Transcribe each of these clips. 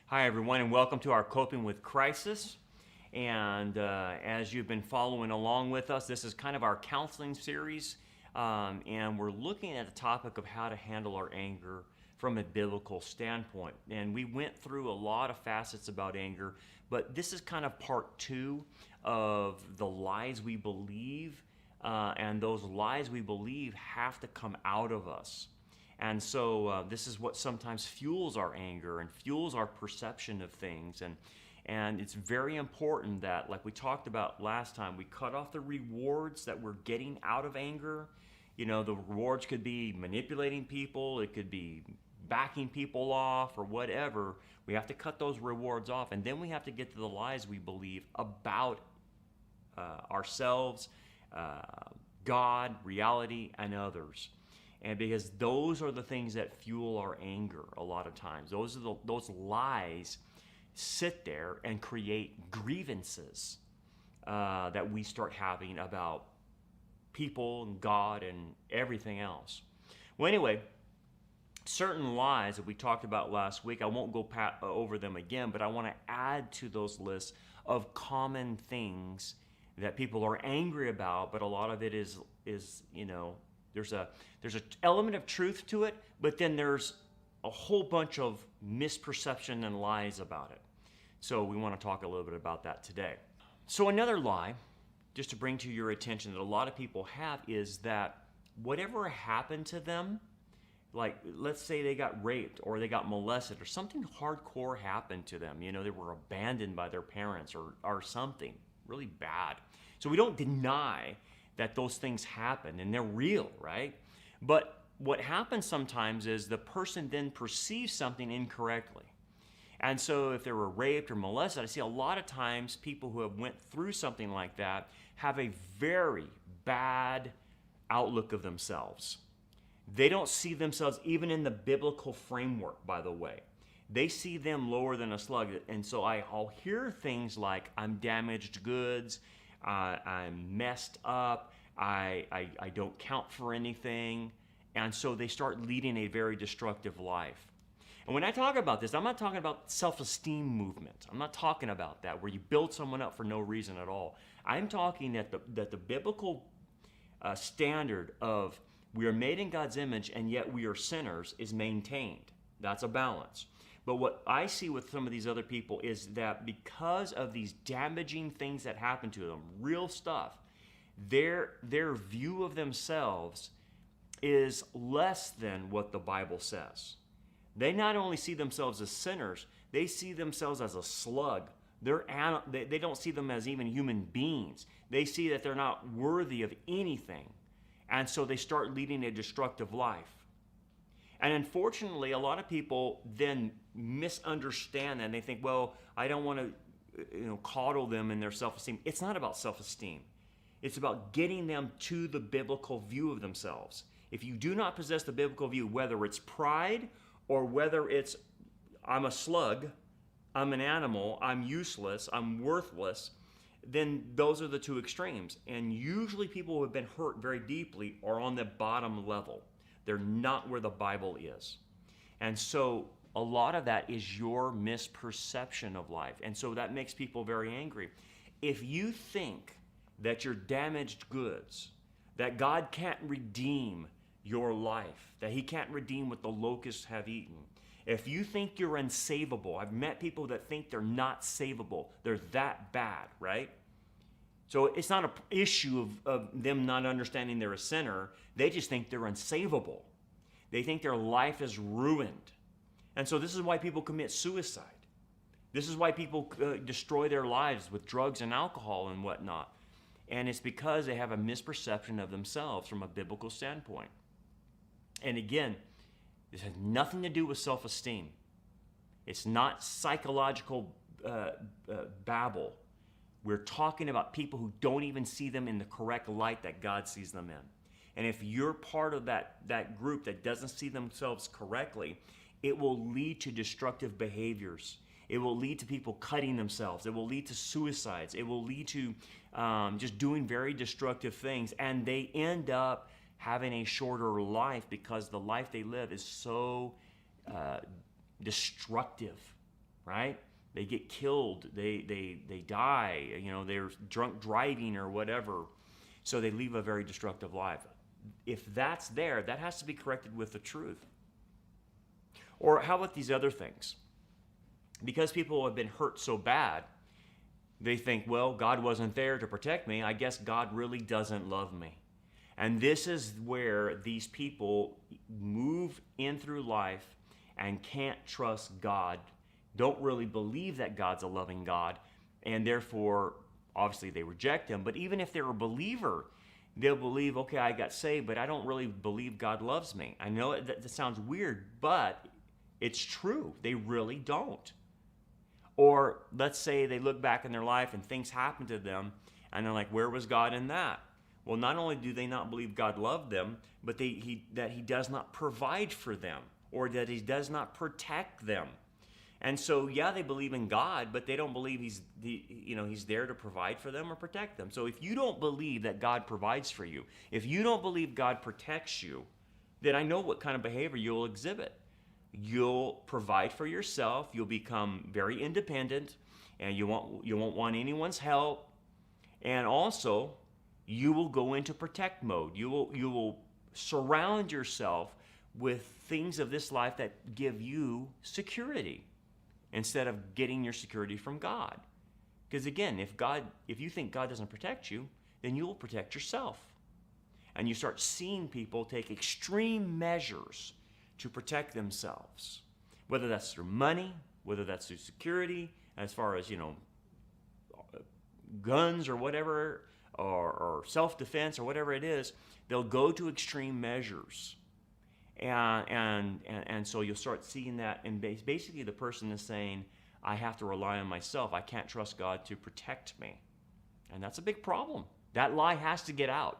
Hi, everyone, and welcome to our Coping with Crisis. And as you've been following along with us, this is kind of our counseling series, and we're looking at the topic of how to handle our anger from a biblical standpoint. And we went through a lot of facets about anger, but this is kind of part two of the lies we believe, and those lies we believe have to come out of us. And so this is what sometimes fuels our anger and fuels our perception of things. And it's very important that, like we talked about last time, we cut off the rewards that we're getting out of anger. You know, the rewards could be manipulating people, it could be backing people off or whatever. We have to cut those rewards off. And then we have to get to the lies we believe about ourselves, God, reality, and others. And because those are the things that fuel our anger a lot of times. Those lies sit there and create grievances that we start having about people and God and everything else. Well, anyway, certain lies that we talked about last week, I won't go over them again, but I want to add to those lists of common things that people are angry about, but a lot of it is there's an element of truth to it, but then there's a whole bunch of misperception and lies about it. So we want to talk a little bit about that today. So another lie, just to bring to your attention, that a lot of people have is that whatever happened to them, like let's say they got raped or they got molested or something hardcore happened to them, they were abandoned by their parents or something really bad. So we don't deny that those things happen and they're real, right? But what happens sometimes is the person then perceives something incorrectly. And so if they were raped or molested, I see a lot of times people who have went through something like that have a very bad outlook of themselves. They don't see themselves even in the biblical framework, by the way. They see them lower than a slug. And so I'll hear things like, I'm damaged goods, I'm messed up, I don't count for anything. And so they start leading a very destructive life. And when I talk about this, I'm not talking about self-esteem movement. I'm not talking about that, where you build someone up for no reason at all. I'm talking that the biblical standard of we are made in God's image and yet we are sinners is maintained. That's a balance. But what I see with some of these other people is that because of these damaging things that happen to them, real stuff, their view of themselves is less than what the Bible says. They not only see themselves as sinners, they see themselves as a slug. They don't see them as even human beings. They see that they're not worthy of anything. And so they start leading a destructive life. And unfortunately, a lot of people then misunderstand that, and they think, well, I don't want to coddle them in their self-esteem. It's not about self-esteem. It's about getting them to the biblical view of themselves. If you do not possess the biblical view, whether it's pride or whether it's I'm a slug, I'm an animal, I'm useless, I'm worthless, then those are the two extremes. And usually people who have been hurt very deeply are on the bottom level. They're not where the Bible is. And so a lot of that is your misperception of life. And so that makes people very angry. If you think that you're damaged goods, that God can't redeem your life, that He can't redeem what the locusts have eaten, if you think you're unsavable, I've met people that think they're not savable. They're that bad, right? So it's not an issue of them not understanding they're a sinner. They just think they're unsavable. They think their life is ruined. And so this is why people commit suicide. This is why people destroy their lives with drugs and alcohol and whatnot. And it's because they have a misperception of themselves from a biblical standpoint. And again, this has nothing to do with self-esteem. It's not psychological babble. We're talking about people who don't even see them in the correct light that God sees them in. And if you're part of that group that doesn't see themselves correctly, it will lead to destructive behaviors. It will lead to people cutting themselves. It will lead to suicides. It will lead to just doing very destructive things. And they end up having a shorter life because the life they live is so destructive, right? They get killed, they die, they're drunk driving or whatever. So they live a very destructive life. If that's there, that has to be corrected with the truth. Or how about these other things? Because people have been hurt so bad, they think, well, God wasn't there to protect me. I guess God really doesn't love me. And this is where these people move in through life and can't trust God, don't really believe that God's a loving God, and therefore, obviously, they reject Him. But even if they're a believer, they'll believe, okay, I got saved, but I don't really believe God loves me. I know that sounds weird, but it's true. They really don't. Or let's say they look back in their life and things happen to them, and they're like, where was God in that? Well, not only do they not believe God loved them, but that He does not provide for them, or that He does not protect them. And so, yeah, they believe in God, but they don't believe He's there to provide for them or protect them. So if you don't believe that God provides for you, if you don't believe God protects you, then I know what kind of behavior you'll exhibit. You'll provide for yourself. You'll become very independent, and you won't want anyone's help. And also, you will go into protect mode. You will surround yourself with things of this life that give you security, instead of getting your security from God. Because again, if you think God doesn't protect you, then you will protect yourself. And you start seeing people take extreme measures to protect themselves, whether that's through money, whether that's through security, as far as, guns or whatever, or self-defense or whatever it is. They'll go to extreme measures. And so you'll start seeing that, and basically the person is saying, I have to rely on myself. I can't trust God to protect me. And that's a big problem. That lie has to get out.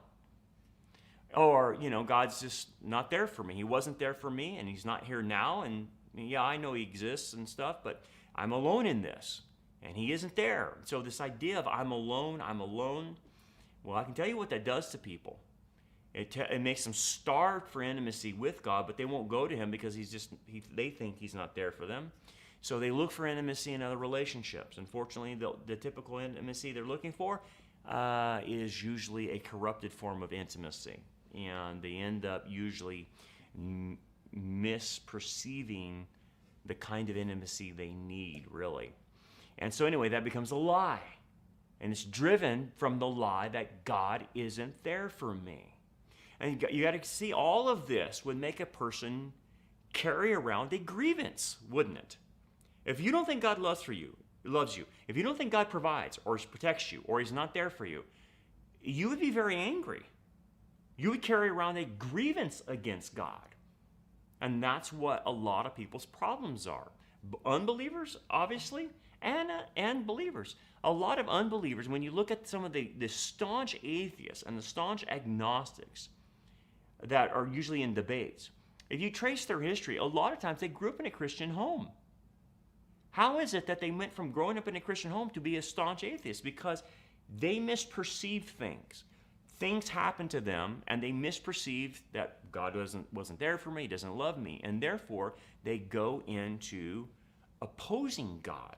Or, God's just not there for me. He wasn't there for me, and He's not here now. And yeah, I know He exists and stuff, but I'm alone in this, and He isn't there. So this idea of I'm alone, well, I can tell you what that does to people. It makes them starve for intimacy with God, but they won't go to Him because they think He's not there for them. So they look for intimacy in other relationships. Unfortunately, the typical intimacy they're looking for is usually a corrupted form of intimacy. And they end up usually misperceiving the kind of intimacy they need, really. And so anyway, that becomes a lie. And it's driven from the lie that God isn't there for me. And you got to see, all of this would make a person carry around a grievance, wouldn't it? If you don't think God loves you, if you don't think God provides or protects you or He's not there for you, you would be very angry. You would carry around a grievance against God. And that's what a lot of people's problems are. Unbelievers, obviously, and believers. A lot of unbelievers, when you look at some of the staunch atheists and the staunch agnostics that are usually in debates, if you trace their history, a lot of times they grew up in a Christian home. How is it that they went from growing up in a Christian home to be a staunch atheist? Because they misperceived things. Things happened to them, and they misperceived that God wasn't there for me, He doesn't love me, and therefore they go into opposing God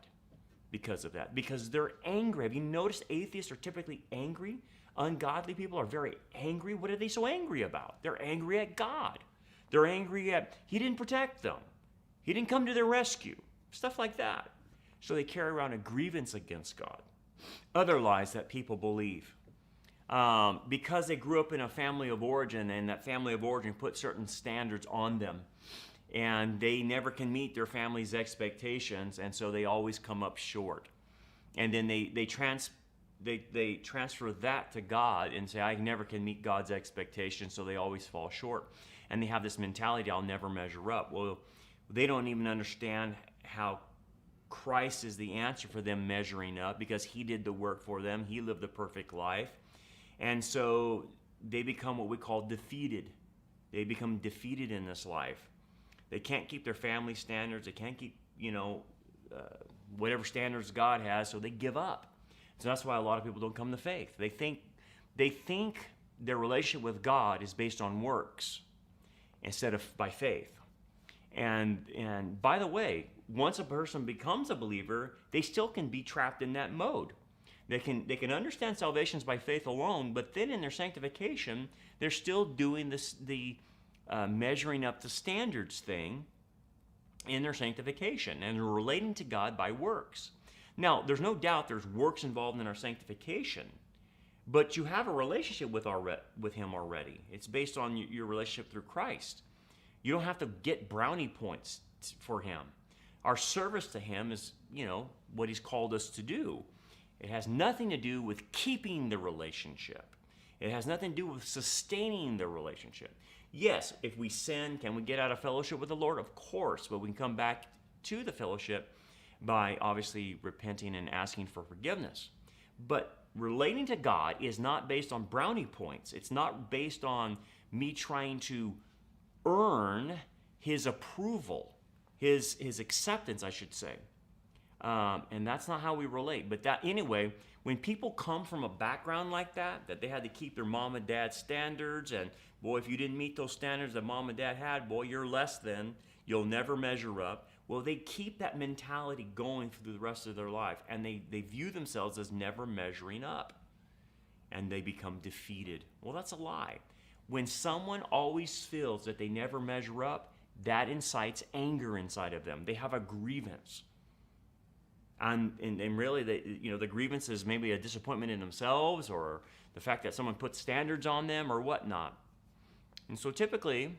because of that, because they're angry. Have you noticed atheists are typically angry? Ungodly people are very angry. What are they so angry about? They're angry at God. They're angry at He didn't protect them. He didn't come to their rescue. Stuff like that. So they carry around a grievance against God. Other lies that people believe. Because they grew up in a family of origin, and that family of origin put certain standards on them, and they never can meet their family's expectations, and so they always come up short. And then they transfer that to God and say, I never can meet God's expectations, so they always fall short. And they have this mentality, I'll never measure up. Well, they don't even understand how Christ is the answer for them measuring up, because He did the work for them. He lived the perfect life. And so they become what we call defeated. They become defeated in this life. They can't keep their family standards. They can't keep, whatever standards God has, so they give up. So that's why a lot of people don't come to faith. They think their relationship with God is based on works instead of by faith. And by the way, once a person becomes a believer, they still can be trapped in that mode. They can understand salvation is by faith alone, but then in their sanctification, they're still doing the measuring up the standards thing in their sanctification, and they're relating to God by works. Now, there's no doubt there's works involved in our sanctification, but you have a relationship with Him already. It's based on your relationship through Christ. You don't have to get brownie points for Him. Our service to Him is, what He's called us to do. It has nothing to do with keeping the relationship. It has nothing to do with sustaining the relationship. Yes, if we sin, can we get out of fellowship with the Lord? Of course, but we can come back to the fellowship by obviously repenting and asking for forgiveness. But relating to God is not based on brownie points. It's not based on me trying to earn His approval, His acceptance, I should say. And that's not how we relate. But that anyway, when people come from a background like that they had to keep their mom and dad standards, and boy, if you didn't meet those standards that mom and dad had, boy, you're less than, you'll never measure up. Well, they keep that mentality going through the rest of their life, and they view themselves as never measuring up, and they become defeated. Well, that's a lie. When someone always feels that they never measure up, that incites anger inside of them. They have a grievance. And really, the grievance is maybe a disappointment in themselves, or the fact that someone puts standards on them or whatnot. And so typically,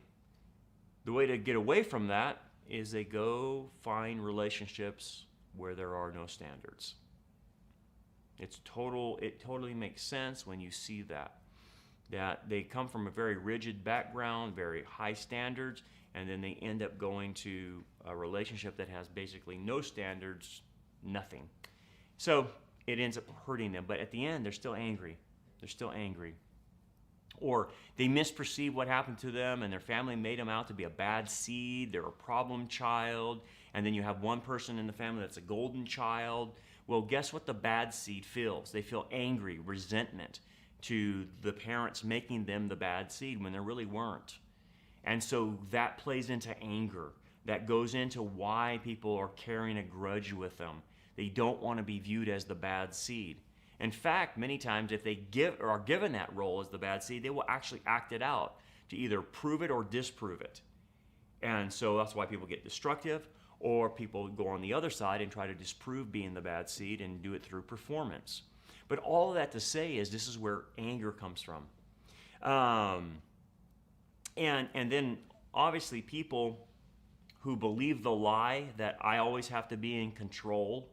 the way to get away from that is they go find relationships where there are no standards. It totally makes sense when you see that they come from a very rigid background, very high standards, and then they end up going to a relationship that has basically no standards, nothing. So it ends up hurting them, but at the end, they're still angry. Or they misperceive what happened to them, and their family made them out to be a bad seed. They're a problem child. And then you have one person in the family that's a golden child. Well, guess what the bad seed feels? They feel angry, resentment to the parents making them the bad seed when they really weren't. And so that plays into anger. That goes into why people are carrying a grudge with them. They don't want to be viewed as the bad seed. In fact, many times if they are given that role as the bad seed, they will actually act it out to either prove it or disprove it. And so that's why people get destructive, or people go on the other side and try to disprove being the bad seed and do it through performance. But all of that to say is this is where anger comes from. And then obviously people who believe the lie that I always have to be in control,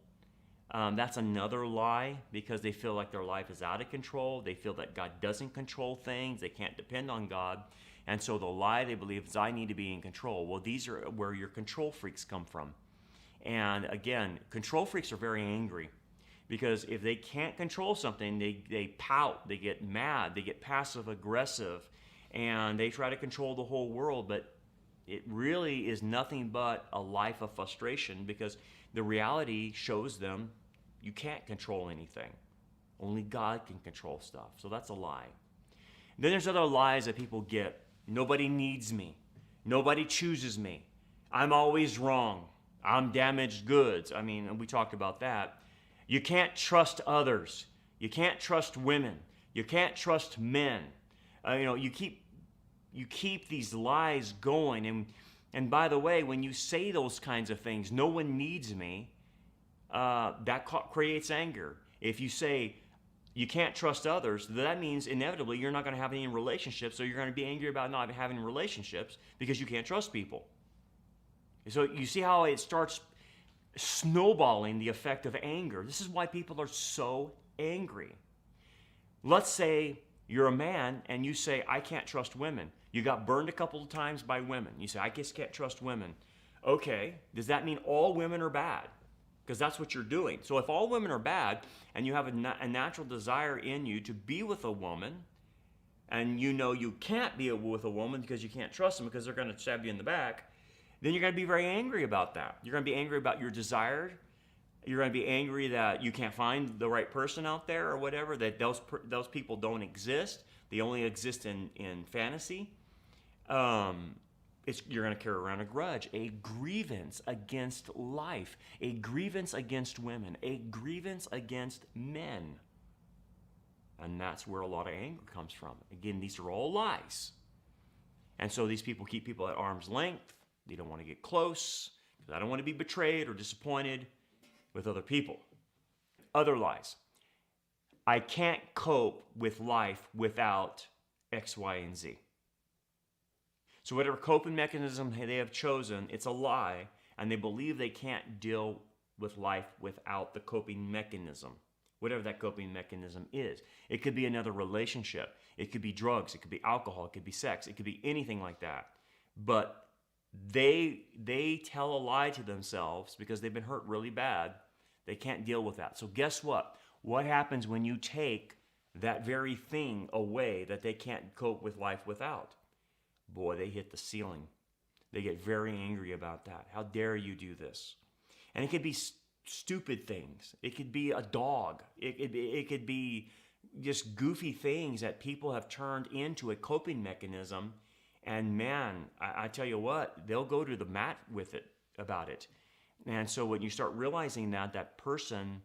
that's another lie, because they feel like their life is out of control. They feel that God doesn't control things. They can't depend on God. And so the lie they believe is I need to be in control. Well, these are where your control freaks come from. And again, control freaks are very angry, because if they can't control something, they pout, they get mad, they get passive aggressive, and they try to control the whole world. But it really is nothing but a life of frustration, because the reality shows them you can't control anything. Only God can control stuff. So that's a lie. Then there's other lies that people get. Nobody needs me. Nobody chooses me. I'm always wrong. I'm damaged goods. I mean, we talked about that. You can't trust others. You can't trust women. You can't trust men. You keep these lies going. And by the way, when you say those kinds of things, no one needs me, that creates anger. If you say you can't trust others, that means inevitably you're not going to have any relationships, so you're going to be angry about not having relationships because you can't trust people. So you see how it starts snowballing the effect of anger. This is why people are so angry. Let's say you're a man and you say, I can't trust women. You got burned a couple of times by women. You say, I just can't trust women. Okay, does that mean all women are bad? Because that's what you're doing. So if all women are bad and you have a natural desire in you to be with a woman, and you know you can't be with a woman because you can't trust them because they're going to stab you in the back, then you're going to be very angry about that. You're going to be angry about your desire. You're going to be angry that you can't find the right person out there or whatever, that those people don't exist. They only exist in fantasy. you're going to carry around a grudge, a grievance against life, a grievance against women, a grievance against men. And that's where a lot of anger comes from. Again, these are all lies. And so these people keep people at arm's length. They don't want to get close because I don't want to be betrayed or disappointed with other people. Other lies. I can't cope with life without X, Y, and Z. So whatever coping mechanism they have chosen, it's a lie, and they believe they can't deal with life without the coping mechanism, whatever that coping mechanism is. It could be another relationship. It could be drugs. It could be alcohol. It could be sex. It could be anything like that. But they tell a lie to themselves because they've been hurt really bad. They can't deal with that. So guess what? What happens when you take that very thing away that they can't cope with life without? Boy, they hit the ceiling. They get very angry about that. How dare you do this? And it could be stupid things. It could be a dog. It could be just goofy things that people have turned into a coping mechanism. And man, I tell you what, they'll go to the mat with it about it. And so when you start realizing that that person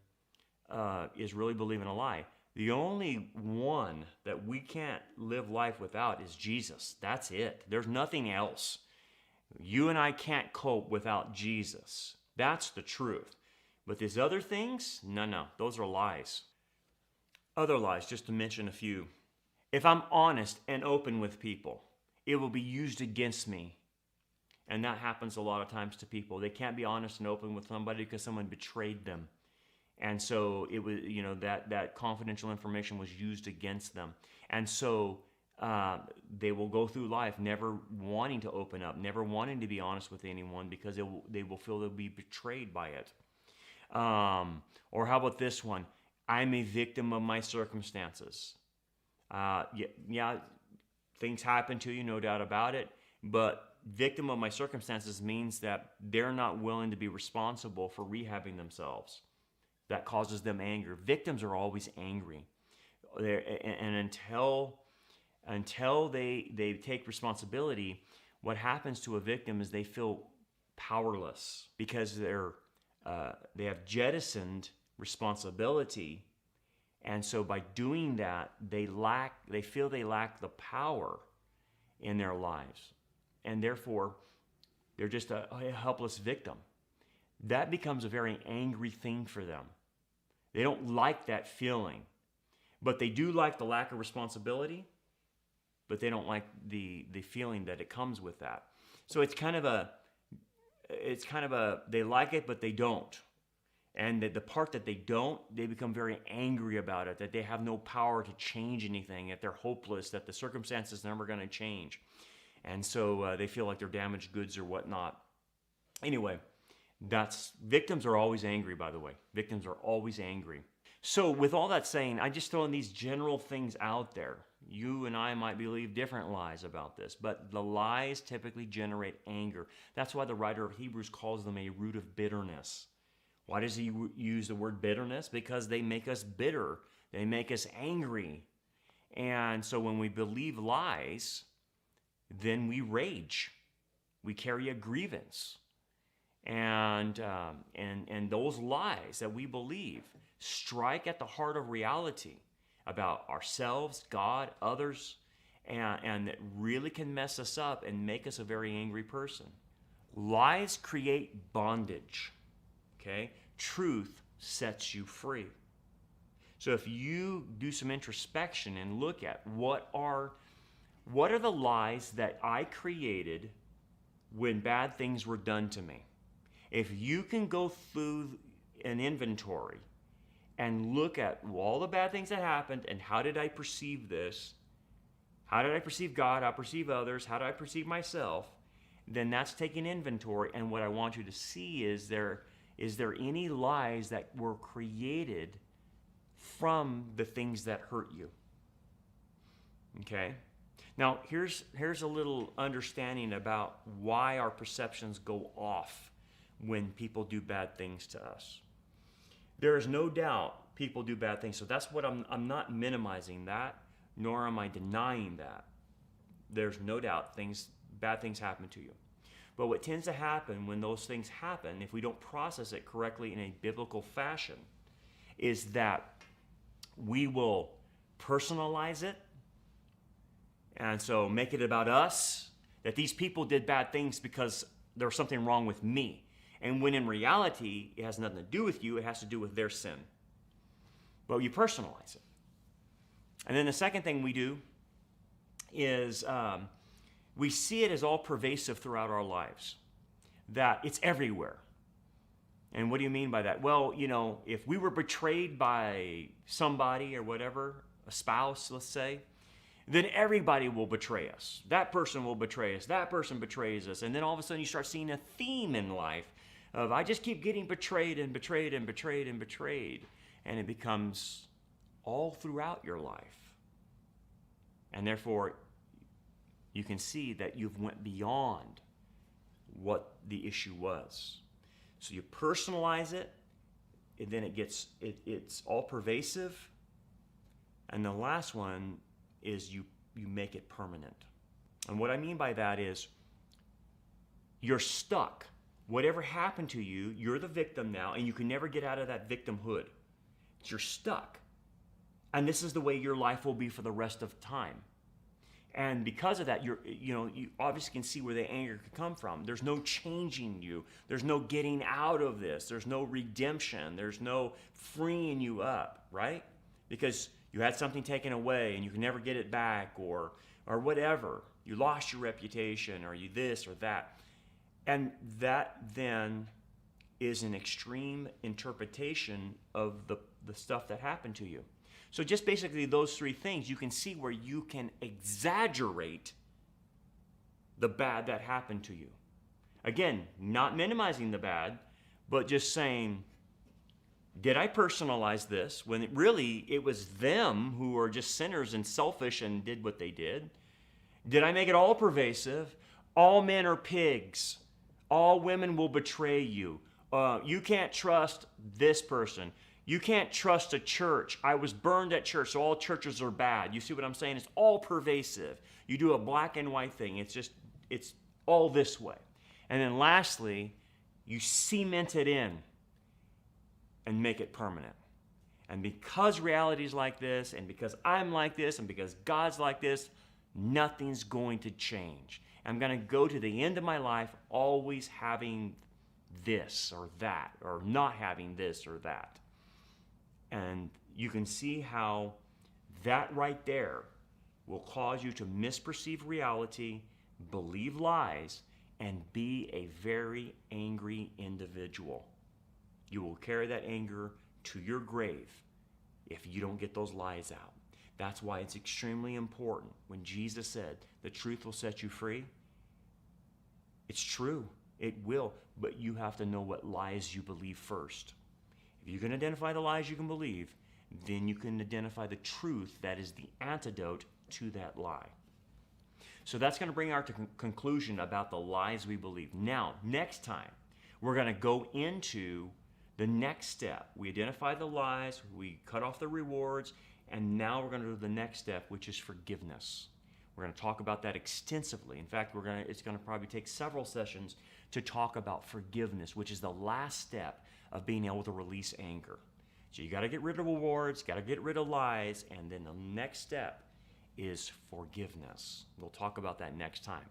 is really believing a lie, the only one that we can't live life without is Jesus. That's it. There's nothing else. You and I can't cope without Jesus. That's the truth. But these other things, no, those are lies. Other lies, just to mention a few. If I'm honest and open with people, it will be used against me. And that happens a lot of times to people. They can't be honest and open with somebody because someone betrayed them. And so it was, that confidential information was used against them. And so they will go through life never wanting to open up, never wanting to be honest with anyone because they will feel they'll be betrayed by it. Or how about this one? I'm a victim of my circumstances. Yeah, things happen to you, no doubt about it. But victim of my circumstances means that they're not willing to be responsible for rehabbing themselves. That causes them anger. Victims are always angry. And until they take responsibility, what happens to a victim is they feel powerless because they have jettisoned responsibility. And so by doing that, they feel they lack the power in their lives. And therefore, they're just a helpless victim. That becomes a very angry thing for them. They don't like that feeling. But they do like the lack of responsibility, but they don't like the feeling that it comes with that. So it's kind of a they like it, but they don't. And the part that they don't, they become very angry about it, that they have no power to change anything, that they're hopeless, that the circumstances are never going to change. And so they feel like they're damaged goods or whatnot. Anyway, victims are always angry, by the way. Victims are always angry. So with all that saying, I just throw in these general things out there. You and I might believe different lies about this, but the lies typically generate anger. That's why the writer of Hebrews calls them a root of bitterness. Why does he use the word bitterness? Because they make us bitter. They make us angry. And so when we believe lies, then we rage. We carry a grievance. And those lies that we believe strike at the heart of reality about ourselves, God, others, and that really can mess us up and make us a very angry person. Lies create bondage. Okay? Truth sets you free. So if you do some introspection and look at what are the lies that I created when bad things were done to me? If you can go through an inventory and look at all the bad things that happened and how did I perceive this? How did I perceive God? How did I perceive others? How did I perceive myself? Then that's taking inventory. And what I want you to see is there any lies that were created from the things that hurt you? Okay? Now, here's a little understanding about why our perceptions go off when people do bad things to us. There is no doubt people do bad things. So that's what I'm not minimizing that, nor am I denying that. There's no doubt things bad things happen to you. But what tends to happen when those things happen, if we don't process it correctly in a biblical fashion, is that we will personalize it, and so make it about us, that these people did bad things because there was something wrong with me. And when in reality, it has nothing to do with you, it has to do with their sin. But you personalize it. And then the second thing we do is we see it as all pervasive throughout our lives, that it's everywhere. And what do you mean by that? Well, if we were betrayed by somebody or whatever, a spouse, let's say, then everybody will betray us. That person will betray us. That person betrays us. And then all of a sudden you start seeing a theme in life of, I just keep getting betrayed and betrayed and betrayed and betrayed. And it becomes all throughout your life. And therefore, you can see that you've went beyond what the issue was. So you personalize it, and then it's all pervasive. And the last one is you make it permanent. And what I mean by that is you're stuck. Whatever happened to you, you're the victim now, and you can never get out of that victimhood. You're stuck. And this is the way your life will be for the rest of time. And because of that, you obviously can see where the anger could come from. There's no changing you. There's no getting out of this. There's no redemption. There's no freeing you up, right? Because you had something taken away and you can never get it back, or whatever. You lost your reputation, or you this or that. And that then is an extreme interpretation of the stuff that happened to you. So just basically those three things, you can see where you can exaggerate the bad that happened to you. Again, not minimizing the bad, but just saying, did I personalize this when really it was them who were just sinners and selfish and did what they did? Did I make it all pervasive? All men are pigs. All women will betray you. You can't trust this person. You can't trust a church. I was burned at church, so all churches are bad. You see what I'm saying? It's all pervasive. You do a black and white thing. It's all this way. And then lastly, you cement it in and make it permanent. And because reality is like this, and because I'm like this, and because God's like this, nothing's going to change. I'm going to go to the end of my life always having this or that, or not having this or that. And you can see how that right there will cause you to misperceive reality, believe lies, and be a very angry individual. You will carry that anger to your grave if you don't get those lies out. That's why it's extremely important when Jesus said, the truth will set you free. It's true. It will. But you have to know what lies you believe first. If you can identify the lies you can believe, then you can identify the truth that is the antidote to that lie. So that's going to bring our conclusion about the lies we believe. Now, next time, we're going to go into the next step. We identify the lies, we cut off the rewards, and now we're going to do the next step, which is forgiveness. We're going to talk about that extensively. In fact, it's going to probably take several sessions to talk about forgiveness, which is the last step of being able to release anger. So you got to get rid of rewards, got to get rid of lies, and then the next step is forgiveness. We'll talk about that next time.